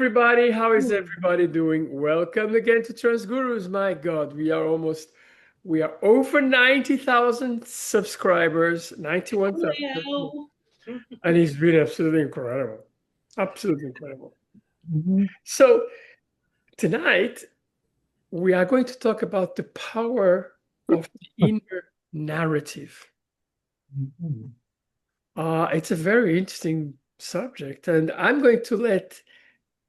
everybody. How is everybody doing? Welcome again to Transgurus. My God, we are over 90,000 subscribers, 91,000. Well, And it's been absolutely incredible. Absolutely incredible. Mhm. So tonight, we are going to talk about the power of the inner narrative. Mhm. It's a very interesting subject, and I'm going to let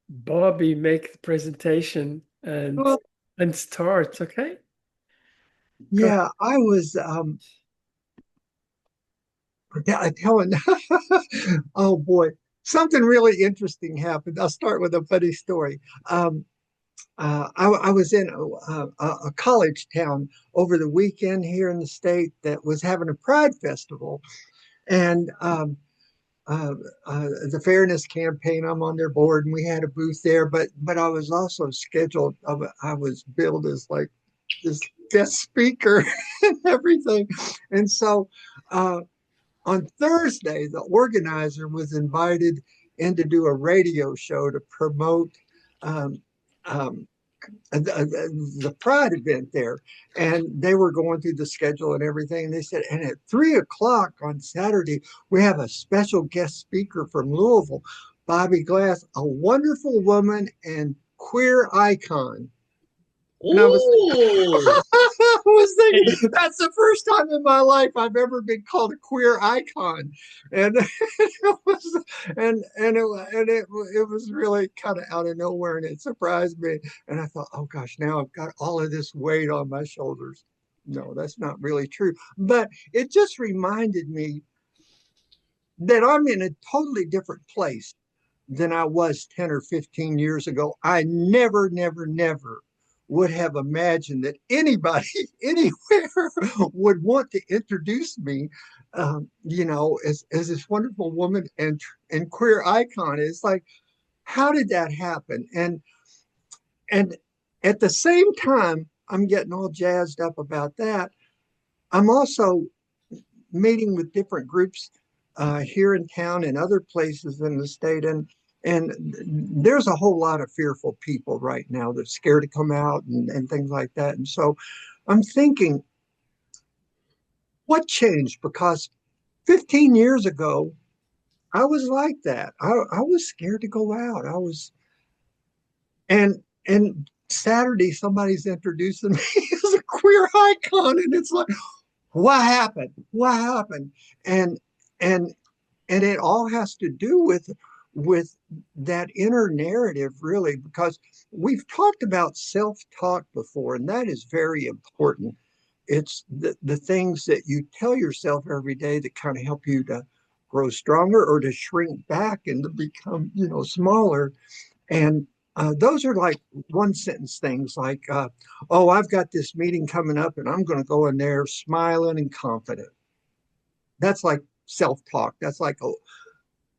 Bobby make the presentation Well, and start, okay? Go ahead. yeah, I was telling, oh boy, something really interesting happened. I'll start with a funny story. Um, I was in a college town over the weekend here in the state that was having a Pride Festival, and uh, the Fairness Campaign. I'm on their board, and we had a booth there. But I was also scheduled. I was billed as like this guest speaker and everything, and so. On Thursday, the organizer was invited in to do a radio show to promote um, um, the Pride event there. And they were going through the schedule and everything. And they said, and at 3 o'clock on Saturday, we have a special guest speaker from Louisville, Bobby Glass, a wonderful woman and queer icon. And I was ooh, I was Hey, thinking that's the first time in my life I've ever been called a queer icon, and it was and it was really kind of out of nowhere, and it surprised me. And I thought, oh gosh, now I've got all of this weight on my shoulders. No, that's not really true, but it just reminded me that I'm in a totally different place than I was 10 or 15 years ago. I never would have imagined that anybody anywhere would want to introduce me, as this wonderful woman and queer icon. It's like, how did that happen? And at the same time, I'm getting all jazzed up about that. I'm also meeting with different groups here in town and other places in the state, and there's a whole lot of fearful people right now that's scared to come out and things like that. And so I'm thinking, what changed? Because 15 years ago, I was like that. I was scared to go out. And Saturday, somebody's introducing me as a queer icon, and it's like, what happened? What happened? And and and it all has to do with that inner narrative, really, because we've talked about self-talk before, and that is very important. It's the things that you tell yourself every day that kind of help you to grow stronger or to shrink back and to become, smaller. And those are like one sentence things like, oh, I've got this meeting coming up and I'm going to go in there smiling and confident. That's like self-talk. That's like, oh,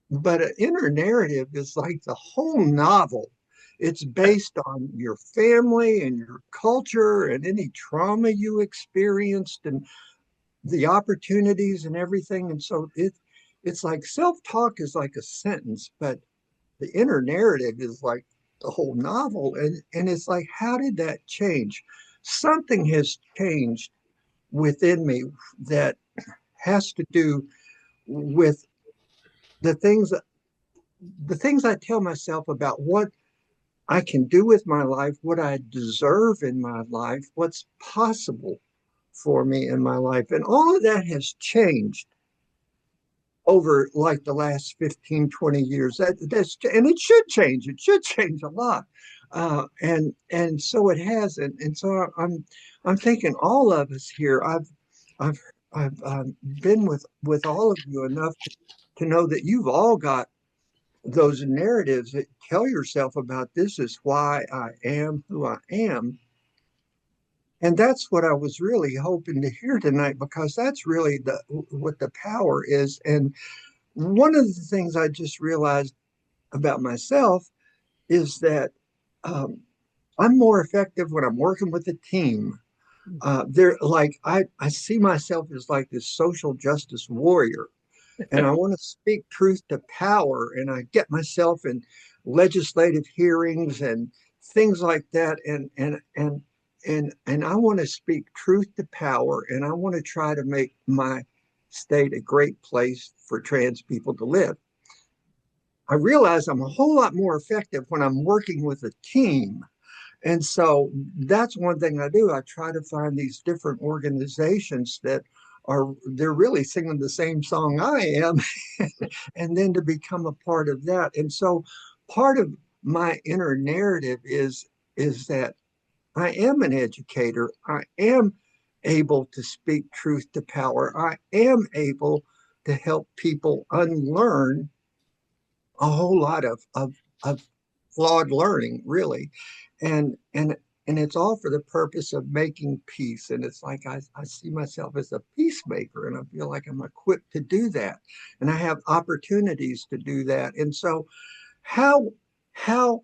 but an inner narrative is like the whole novel. It's based on your family and your culture and any trauma you experienced and the opportunities and everything. And so it's like self-talk is like a sentence, but the inner narrative is like the whole novel. And it's like, how did that change? Something has changed within me that has to do with the things the things I tell myself about what I can do with my life, what I deserve in my life, what's possible for me in my life. And all of that has changed over like the last 15, 20 years. And it should change. It should change a lot. And so it has. And so I'm thinking all of us here, I've, I've been with all of you enough to know that you've all got those narratives that tell yourself about this is why I am who I am. And that's what I was really hoping to hear tonight, because that's really the what the power is. And one of the things I just realized about myself is that um, I'm more effective when I'm working with a team. They're like I see myself as like this social justice warrior, and I want to speak truth to power, and I get myself in legislative hearings and things like that, and I want to speak truth to power, and I want to try to make my state a great place for trans people to live. I realize I'm a whole lot more effective when I'm working with a team. And so that's one thing I do. I try to find these different organizations that they're really singing the same song I am, and then to become a part of that. And so part of my inner narrative is that I am an educator. I am able to speak truth to power. I am able to help people unlearn a whole lot of flawed learning, really. And it's all for the purpose of making peace. And it's like I see myself as a peacemaker, and I feel like I'm equipped to do that. And I have opportunities to do that. And so how how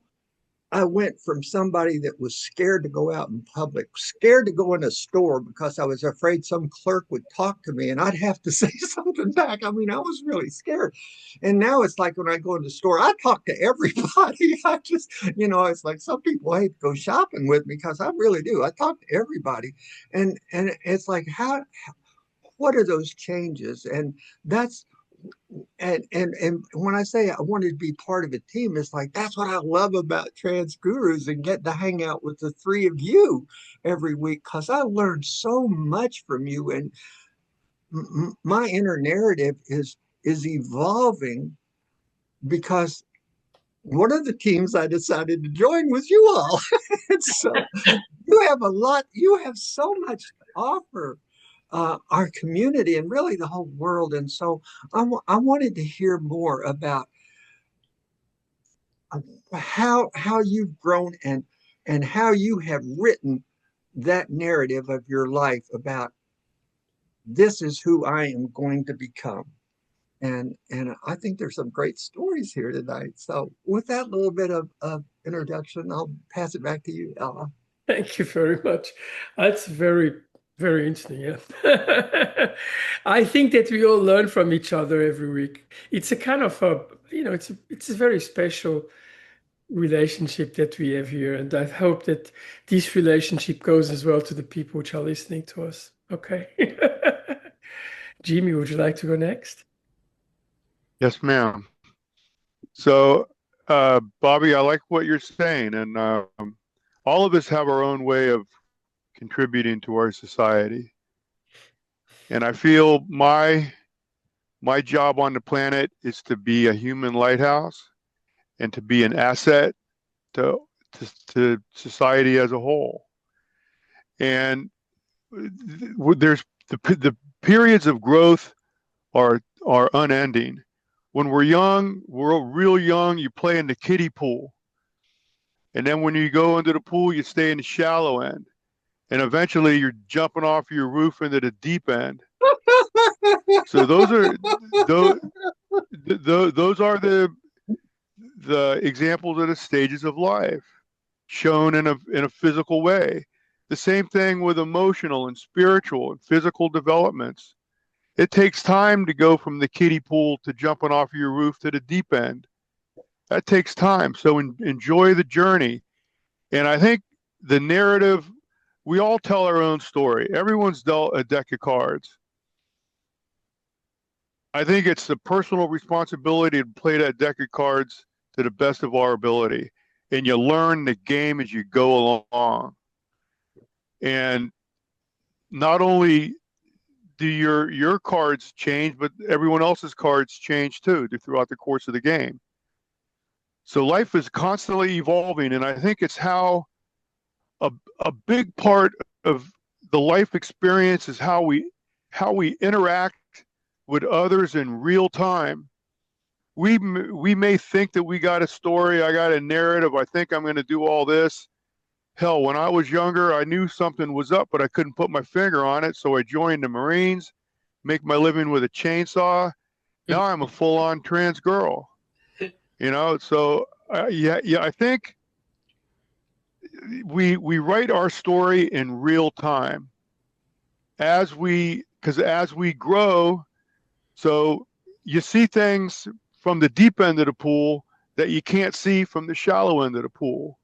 I went from somebody that was scared to go out in public, scared to go in a store because I was afraid some clerk would talk to me and I'd have to say something back. I mean, I was really scared. And now it's like when I go in the store, I talk to everybody. I just, it's like some people hate to go shopping with me because I really do. I talk to everybody. And it's like, what are those changes? And that's and when I say I wanted to be part of a team, it's like that's what I love about Trans Gurus and get to hang out with the three of you every week because I learned so much from you. And my inner narrative is evolving because one of the teams I decided to join was you all. And so you have so much to offer our community and really the whole world. And so I wanted to hear more about how you've grown and how you have written that narrative of your life about this is who I am going to become. And I think there's some great stories here tonight. So with that little bit of introduction, I'll pass it back to you, Ella. Thank you very much. That's very, very interesting. Yeah. I think that we all learn from each other every week. It's a kind of it's a very special relationship that we have here. And I hope that this relationship goes as well to the people which are listening to us. Okay. Jimmy, would you like to go next? Yes, ma'am. So, Bobby, I like what you're saying, and all of us have our own way of contributing to our society. And I feel my job on the planet is to be a human lighthouse and to be an asset to to society as a whole. And there's the periods of growth are unending. When we're real young, you play in the kiddie pool. And then when you go into the pool, you stay in the shallow end. And eventually you're jumping off your roof into the deep end. So those those are the examples of the stages of life shown in a physical way. The same thing with emotional and spiritual and physical developments. It takes time to go from the kiddie pool to jumping off your roof to the deep end. That takes time. So enjoy the journey. And I think the narrative, we all tell our own story. Everyone's dealt a deck of cards. I think it's the personal responsibility to play that deck of cards to the best of our ability. And you learn the game as you go along. And not only do your cards change, but everyone else's cards change too throughout the course of the game. So life is constantly evolving, and I think it's how a big part of the life experience is how we interact with others in real time. We may think that we got a story, I got a narrative, I think I'm going to do all this. Hell, when I was younger, I knew something was up, but I couldn't put my finger on it. So I joined the Marines, make my living with a chainsaw. Now I'm a full-on trans girl, So yeah, I think we write our story in real time because as we grow. So you see things from the deep end of the pool that you can't see from the shallow end of the pool.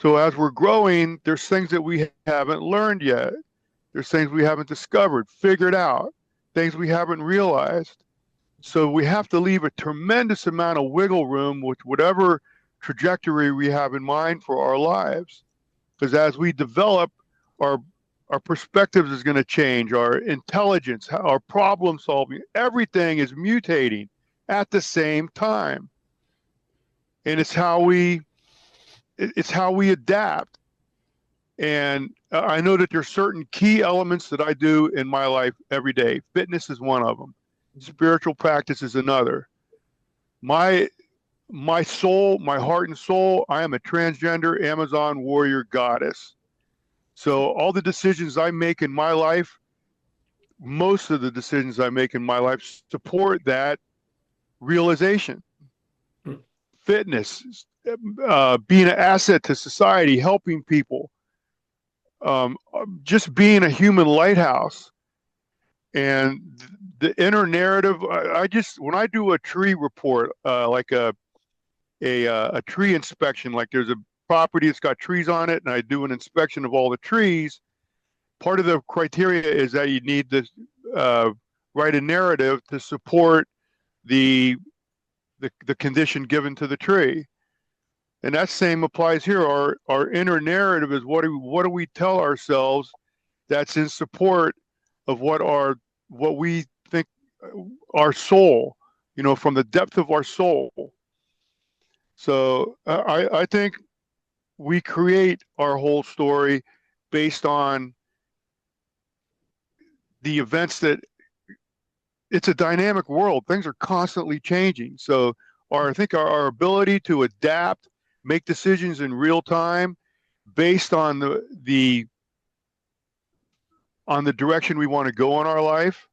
So as we're growing, there's things that we haven't learned yet. There's things we haven't discovered, figured out, things we haven't realized. So we have to leave a tremendous amount of wiggle room with whatever trajectory we have in mind for our lives. Because as we develop, our our perspectives is going to change, our intelligence, our problem solving, everything is mutating at the same time. And it's how we adapt. And I know that there's certain key elements that I do in my life every day. Fitness is one of them. Spiritual practice is another. My soul, my heart and soul, I am a transgender Amazon warrior goddess. So all the decisions I make in my life, most of the decisions I make in my life support that realization. Fitness, being an asset to society, helping people, just being a human lighthouse. And the inner narrative, I just, when I do a tree report, like a tree inspection, like there's a property that's got trees on it, and I do an inspection of all the trees. Part of the criteria is that you need to write a narrative to support the the condition given to the tree. And that same applies here. Our inner narrative is what do we tell ourselves that's in support of what we think our soul, from the depth of our soul. So I think we create our whole story based on the events that it's a dynamic world. Things are constantly changing. So I think our ability to adapt, make decisions in real time based on on the direction we want to go in our life,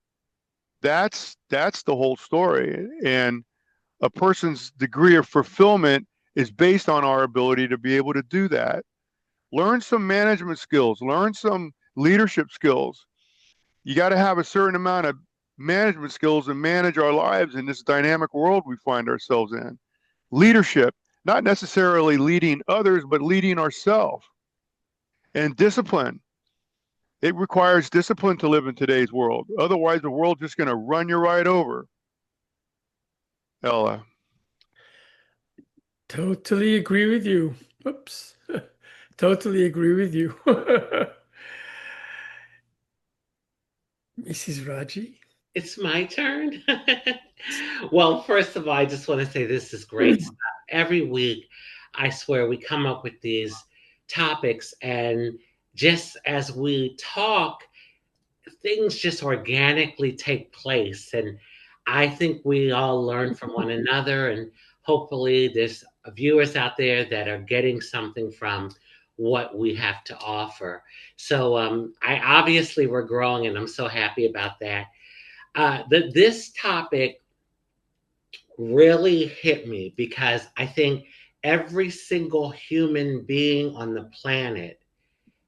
that's the whole story. And a person's degree of fulfillment is based on our ability to be able to do that. Learn some management skills, learn some leadership skills. You got to have a certain amount of management skills to manage our lives in this dynamic world we find ourselves in. Leadership, not necessarily leading others, but leading ourselves. And discipline. It requires discipline to live in today's world. Otherwise, the world's just going to run you right over. Ella. Totally agree with you. Oops. Totally agree with you. Mrs. Raji. It's my turn. Well, first of all, I just want to say this is great stuff. Every week, I swear we come up with these topics, and just as we talk, things just organically take place. And I think we all learn from one another, and hopefully, there's viewers out there that are getting something from what we have to offer. So, I obviously we're growing, and I'm so happy about that. This topic really hit me because I think every single human being on the planet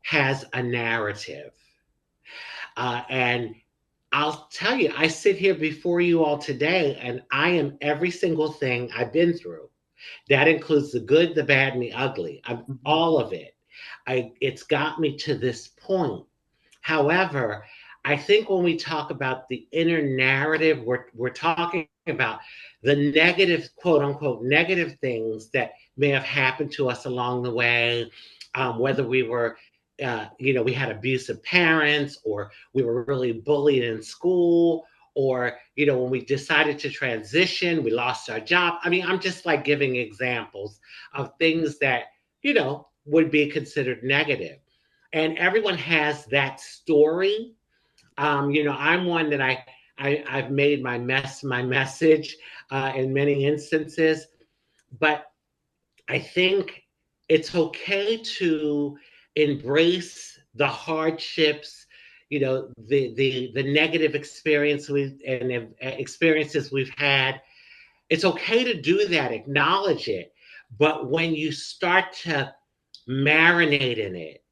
has a narrative. And I'll tell you, I sit here before you all today and I am every single thing I've been through. That includes the good, the bad, and the ugly. I'm all of it. It's got me to this point. However, I think when we talk about the inner narrative, we're talking about the negative, quote unquote, negative things that may have happened to us along the way, whether we were, we had abusive parents, or we were really bullied in school, or, when we decided to transition, we lost our job. I mean, I'm just like giving examples of things that, would be considered negative. And everyone has that story. I'm one that I've made my message in many instances, but I think it's okay to embrace the hardships, the negative experiences we've had. It's okay to do that, acknowledge it. But when you start to marinate in it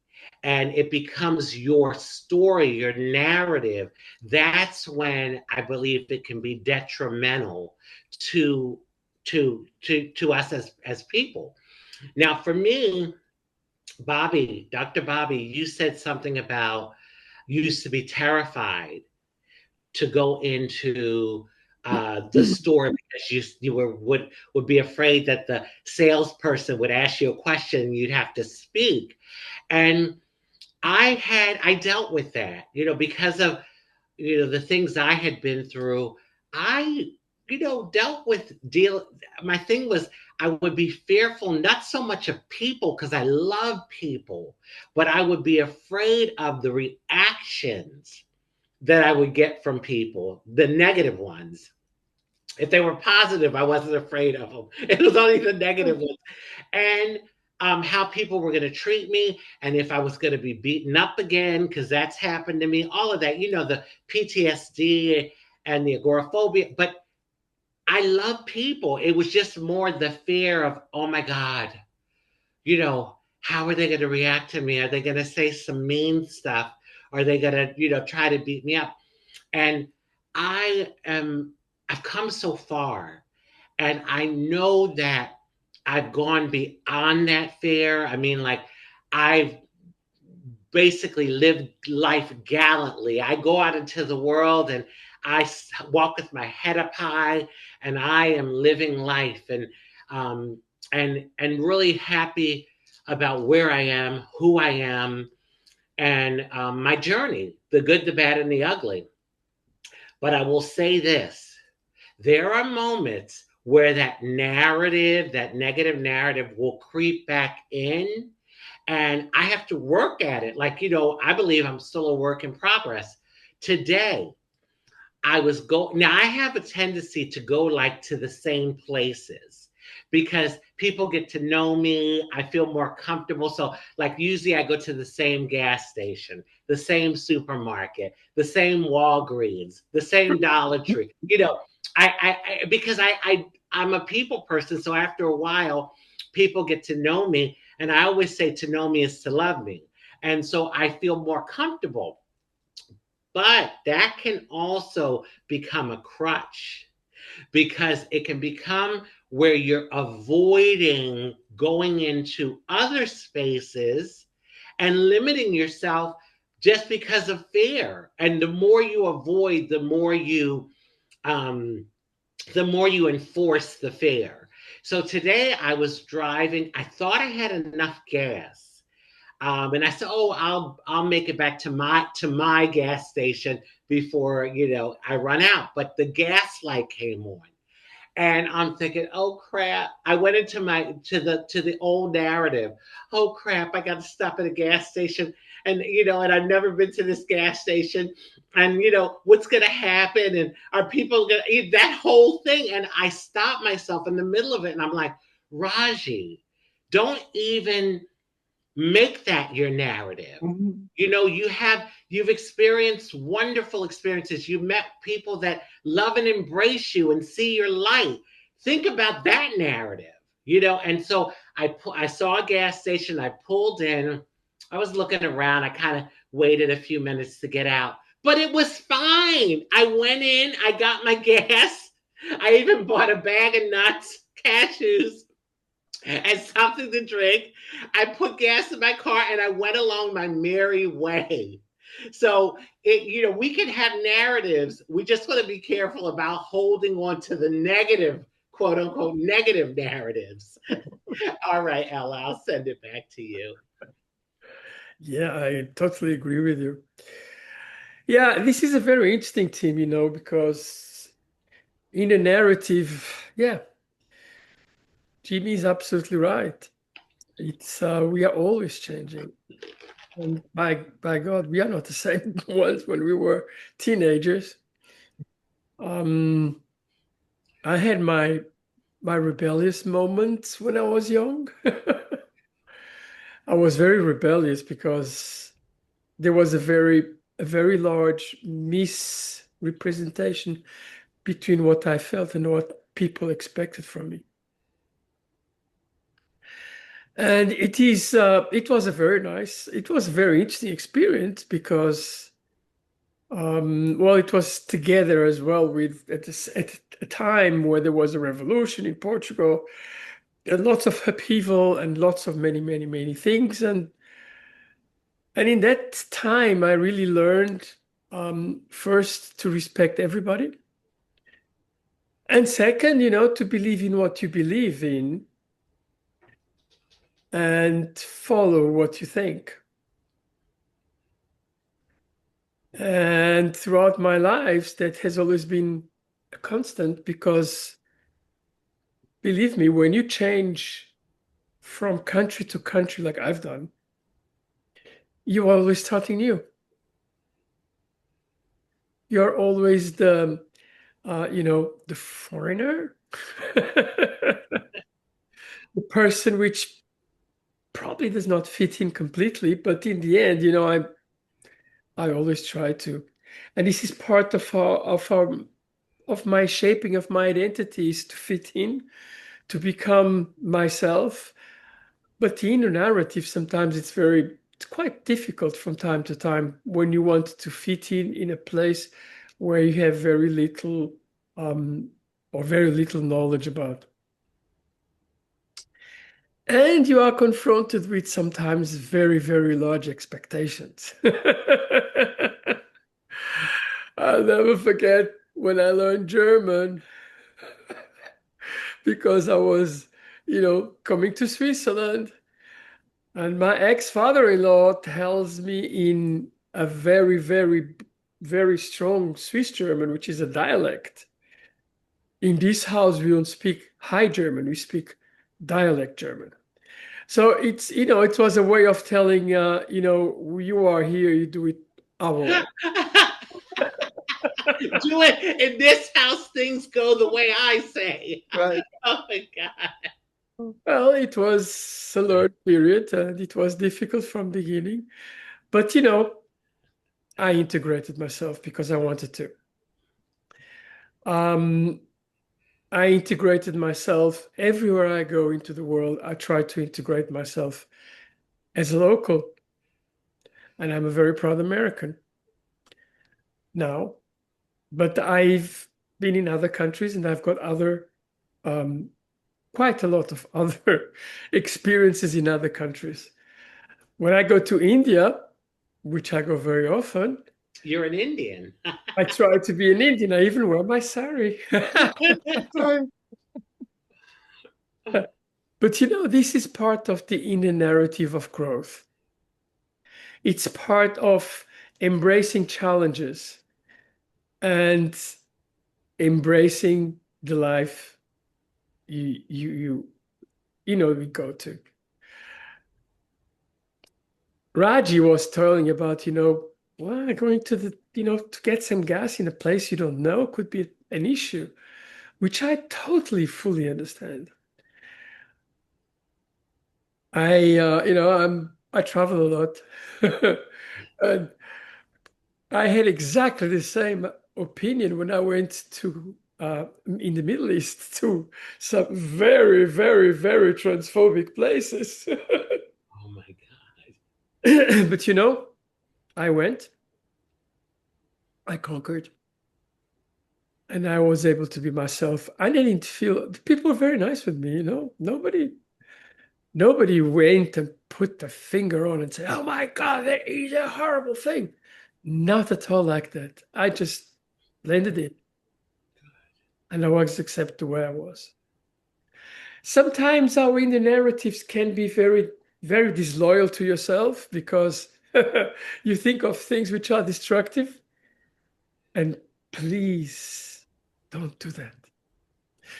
and it becomes your story, your narrative, that's when I believe it can be detrimental to to us as people. Now, for me, Bobby, Dr. Bobby, you said something about you used to be terrified to go into the store because you were would be afraid that the salesperson would ask you a question and you'd have to speak. And I dealt with that, because of the things I had been through. I dealt with deal My thing was I would be fearful, not so much of people because I love people, but I would be afraid of the reactions that I would get from people, the negative ones. If they were positive, I wasn't afraid of them. It was only the negative ones. And how people were going to treat me, and if I was going to be beaten up again, because that's happened to me, all of that, the PTSD and the agoraphobia. But I love people. It was just more the fear of, oh my God, how are they going to react to me? Are they going to say some mean stuff? Are they going to, try to beat me up? And I've come so far, and I know that I've gone beyond that fear. I mean, like, I've basically lived life gallantly. I go out into the world and I walk with my head up high, and I am living life, um, and really happy about where I am, who I am, and my journey, the good, the bad, and the ugly. But I will say this: there are moments where that narrative, that negative narrative, will creep back in, and I have to work at it. Like, I believe I'm still a work in progress. Today, now I have a tendency to go like to the same places because people get to know me. I feel more comfortable. So, like, usually I go to the same gas station, the same supermarket, the same Walgreens, the same Dollar Tree. Because I'm a people person. So after a while, people get to know me, and I always say to know me is to love me, and so I feel more comfortable. But that can also become a crutch because it can become where you're avoiding going into other spaces and limiting yourself just because of fear. And the more you avoid, um, the more you enforce the fear. So today I was driving. I thought I had enough gas. And I said, "Oh, I'll make it back to my gas station before I run out." But the gas light came on, and I'm thinking, "Oh crap!" I went into my to the old narrative. Oh crap! I got to stop at a gas station, and and I've never been to this gas station, and what's going to happen, and are people going to eat that whole thing? And I stopped myself in the middle of it, and I'm like, Raji, don't even make that your narrative. Mhm. You've experienced wonderful experiences. You met people that love and embrace you and see your light. Think about that narrative. And so I saw a gas station. I pulled in. I was looking around. I kind of waited a few minutes to get out, but it was fine. I went in. I got my gas. I even bought a bag of nuts, cashews, and something to drink. I put gas in my car and I went along my merry way. So we can have narratives. We just want to be careful about holding on to the negative, quote unquote, negative narratives. All right, Ella, I'll send it back to you. Yeah, I totally agree with you. Yeah, this is a very interesting theme, because in a narrative, yeah, Jimmy is absolutely right. It's we are always changing. And by God, we are not the same ones when we were teenagers. Um, I had my rebellious moments when I was young. I was very rebellious because there was a very large misrepresentation between what I felt and what people expected from me. And it was a it was a very interesting experience because, well, it was together as well with at a time where there was a revolution in Portugal and lots of upheaval and lots of many things. And in that time, I really learned, first to respect everybody. And second, to believe in what you believe in and follow what you think. And throughout my life, that has always been a constant because believe me, when you change from country to country like I've done, you're always starting new. You're always the foreigner, the person which probably does not fit in completely, but in the end, I always try to, and this is part of my shaping of my identity is to fit in, to become myself. But the inner narrative sometimes it's quite difficult from time to time when you want to fit in a place where you have very little or very little knowledge about. And you are confronted with sometimes very large expectations. I'll never forget when I learned German because I was, coming to Switzerland. And my ex-father-in-law tells me in a very strong Swiss German, which is a dialect. In this house, we don't speak High German, we speak dialect German. So it was a way of telling, you are here, you do it our way. Do it in this house, things go the way I say. Right. Oh my God. Well, it was a learned period and it was difficult from beginning. But, I integrated myself because I wanted to. Um, I integrated myself everywhere I go into the world. I try to integrate myself as a local, and I'm a very proud American now. But I've been in other countries and I've got um, quite a lot of other experiences in other countries. When I go to India, which I go very often, You're an Indian. I try to be an Indian. I even wear my sari. Right. But this is part of the inner narrative of growth. It's part of embracing challenges and embracing the life we go to. Raji was telling about, well, going to to get some gas in a place you don't know could be an issue, which I totally fully understand. I travel a lot. And I had exactly the same opinion when I went to in the Middle East to some very transphobic places. Oh my God. But I went, I conquered, and I was able to be myself. I didn't feel people were very nice with me, Nobody went and put the finger on and said, "Oh my God, that is a horrible thing." Not at all like that. I just blended in and I was accepted the way I was. Sometimes our inner narratives can be very disloyal to yourself because you think of things which are destructive. And please don't do that.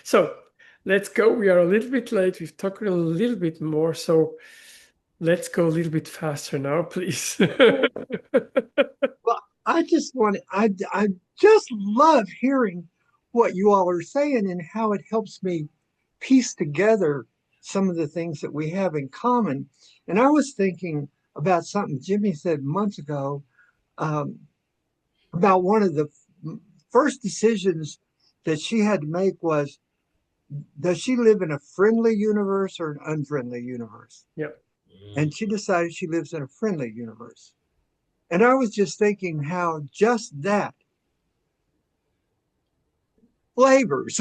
So let's go. We are a little bit late. We've talked a little bit more. So let's go a little bit faster now, please. Well, I just love hearing what you all are saying and how it helps me piece together some of the things that we have in common. And I was thinking about something Jimmy said months ago, um, about one of the first decisions that she had to make was does she live in a friendly universe or an unfriendly universe? Yep. And she decided she lives in a friendly universe. And I was just thinking how just that flavors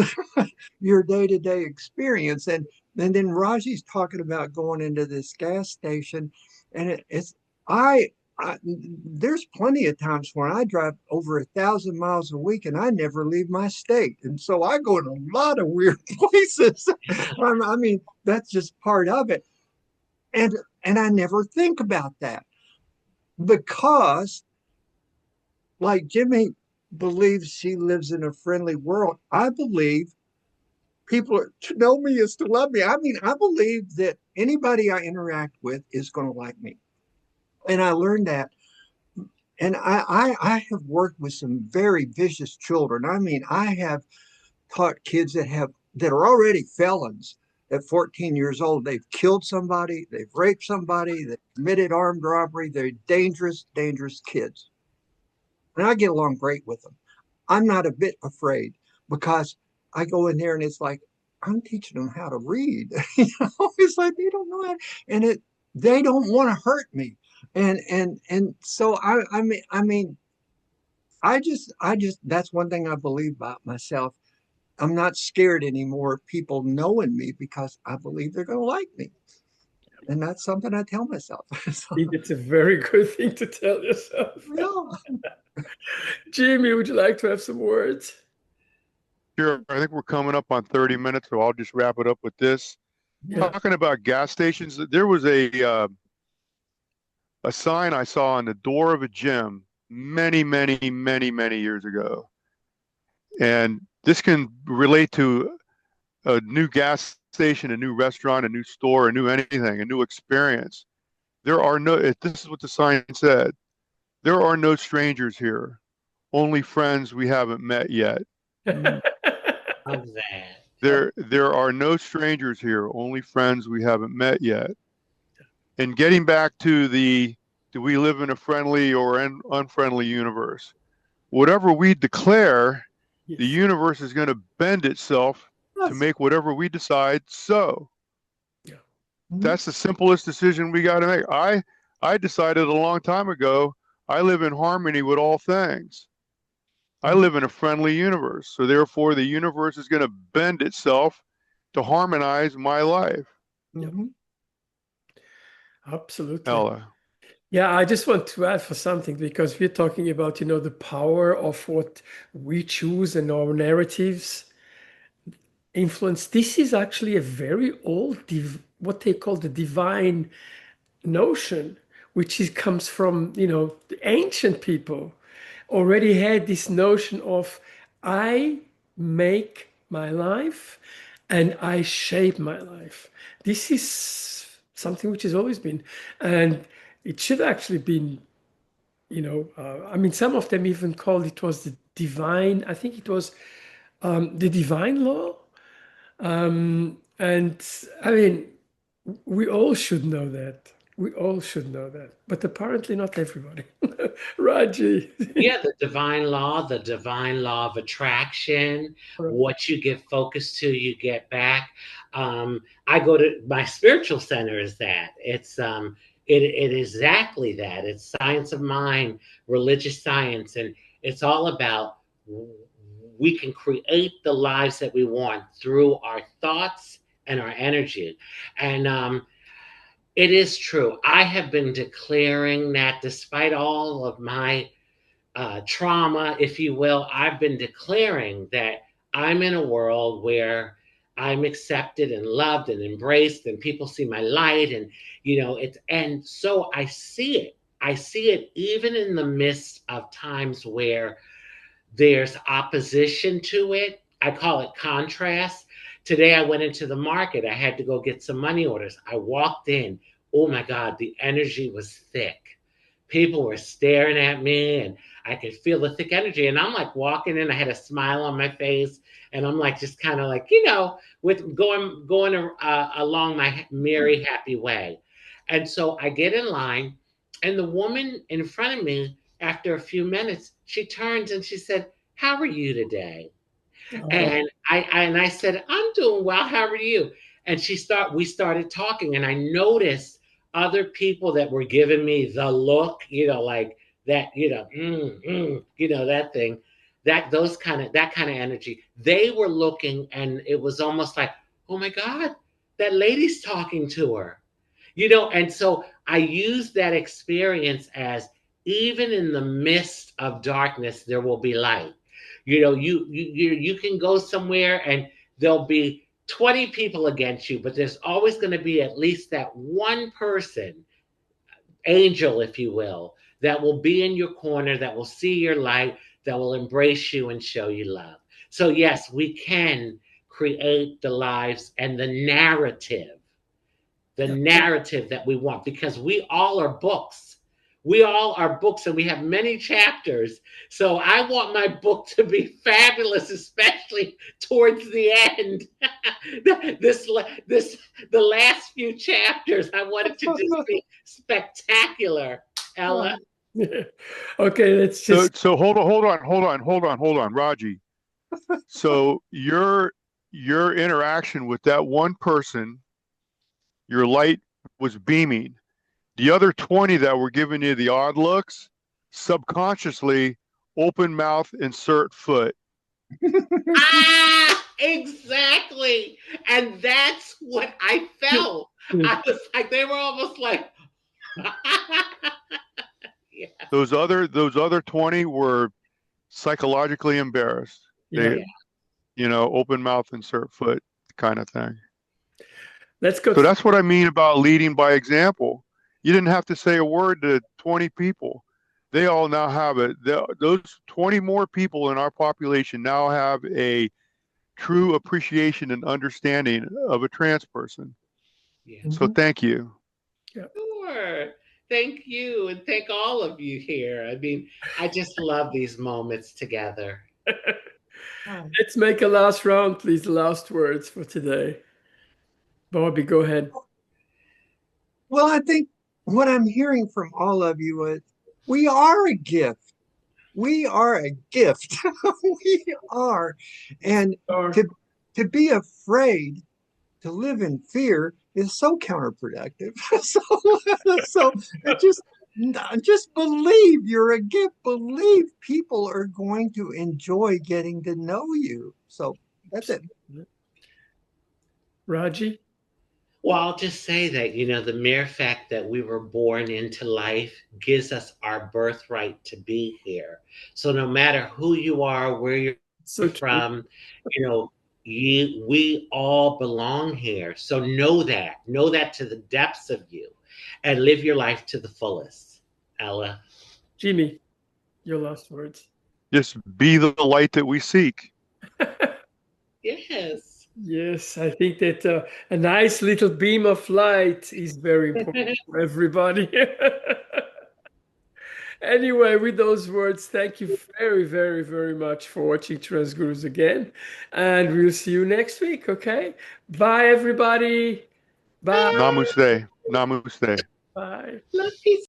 your day-to-day experience. And then Raji's talking about going into this gas station, and it's I, I there's plenty of times when I drive over 1,000 miles a week and I never leave my state, and so I go to a lot of weird places. I mean, that's just part of it, and I never think about that because, like Jimmy believes she lives in a friendly world, I believe people to know me is to love me. I mean, I believe that anybody I interact with is going to like me. And I learned that. And I have worked with some very vicious children. I mean, I have taught kids that are already felons at 14 years old. They've killed somebody, they've raped somebody, they've committed armed robbery. They're dangerous, dangerous kids. And I get along great with them. I'm not a bit afraid because I go in there and it's like I'm teaching them how to read. It's like they don't know how, and they don't want to hurt me. And so I mean I just that's one thing I believe about myself. I'm not scared anymore of people knowing me because I believe they're going to like me, and that's something I tell myself. So, I think it's a very good thing to tell yourself. yeah. Jimmy, would you like to have some words? Sure. I think we're coming up on 30 minutes, so I'll just wrap it up with this. Yeah. Talking about gas stations, there was a sign I saw on the door of a gym many, many, many, many years ago. And this can relate to a new gas station, a new restaurant, a new store, a new anything, a new experience. There are no, this is what the sign said, there are no strangers here, only friends we haven't met yet. Mm, Of that. There are no strangers here, only friends we haven't met yet. And getting back to the, do we live in a friendly or an unfriendly universe? Whatever we declare, the Yes. universe is going to bend itself to yes. make whatever we decide so. Yeah. Mhm. That's the simplest decision we got to make. I decided a long time ago I live in harmony with all things. I Mhm. live in a friendly universe. So therefore the universe is going to bend itself to harmonize my life. Yeah. Mhm. Absolutely. Ella. Yeah, I just want to add for something because we're talking about, the power of what we choose and our narratives influence. This is actually a very old, what they call the divine notion, which comes from, the ancient people already had this notion of I make my life and I shape my life. This is something which has always been, and it should actually been, I mean, some of them even called it was the divine, I think it was the divine law. And I mean, we all should know that. We all should know that, but apparently not everybody. Raji. Yeah, the divine law of attraction. What you get focused to, you get back. I go to my spiritual center is that. It is exactly that. It's science of mind, religious science, and it's all about we can create the lives that we want through our thoughts and our energy. And it is true. I have been declaring that despite all of my trauma, if you will, I've been declaring that I'm in a world where I'm accepted and loved and embraced, and people see my light, and and so I see it. I see it even in the midst of times where there's opposition to it. I call it contrast. Today I went into the market. I had to go get some money orders. I walked in. Oh my God, the energy was thick. People were staring at me and I could feel the thick energy. And I'm like walking in, I had a smile on my face. And I'm like, just kind of like, with going along my merry, happy way. And so I get in line, and the woman in front of me, after a few minutes, she turns and she said, "How are you today?" Oh, And I said, I'm doing well. How are you? And we started talking, and I noticed other people that were giving me the look, like that, that thing, that kind of energy. They were looking, and it was almost like, oh my God, that lady's talking to her. And so I use that experience as, even in the midst of darkness there will be light. You can go somewhere and there'll be 20 people against you, but there's always going to be at least that one person, angel if you will, that will be in your corner, that will see your light, that will embrace you and show you love. So yes, we can create the lives and the yeah. narrative that we want, because we all are books. We all are books, and we have many chapters. So I want my book to be fabulous, especially towards the end. this the last few chapters, I want it to just be spectacular. Ella. Okay, let's So just. so hold on, Raji. So your interaction with that one person, your light was beaming. The other 20 that were giving you the odd looks, subconsciously open mouth, insert foot. Exactly. And that's what I felt. I was like, they were almost like, yeah. Those other 20 were psychologically embarrassed. Yeah. They, open mouth, insert foot kind of thing. Let's go. So that's what I mean about leading by example. You didn't have to say a word to 20 people. They all now have it. Those 20 more people in our population now have a true appreciation and understanding of a trans person. Yeah. So Mhm. thank you. Yeah. Sure. Thank you. And thank all of you here. I mean, I just love these moments together. Let's make a last round, please. The last words for today. Bobby, go ahead. Well, I think what I'm hearing from all of you is we are a gift. We are a gift. We are. And Or to to be afraid, to live in fear is so counterproductive. So just just believe you're a gift. Believe people are going to enjoy getting to know you. So that's it. Raji? Well, I'll just say that, the mere fact that we were born into life gives us our birthright to be here. So no matter who you are, where you're So true. from, you know, we all belong here. So know that to the depths of you, and live your life to the fullest. Ella. Jimmy, your last words. Just be the light that we seek. Yes. Yes, I think that a nice little beam of light is very important for everybody. Anyway, with those words, thank you very, very, very much for watching Transgurus again. And we'll see you next week, okay? Bye, everybody. Bye. Namaste. Namaste. Bye. Love, peace,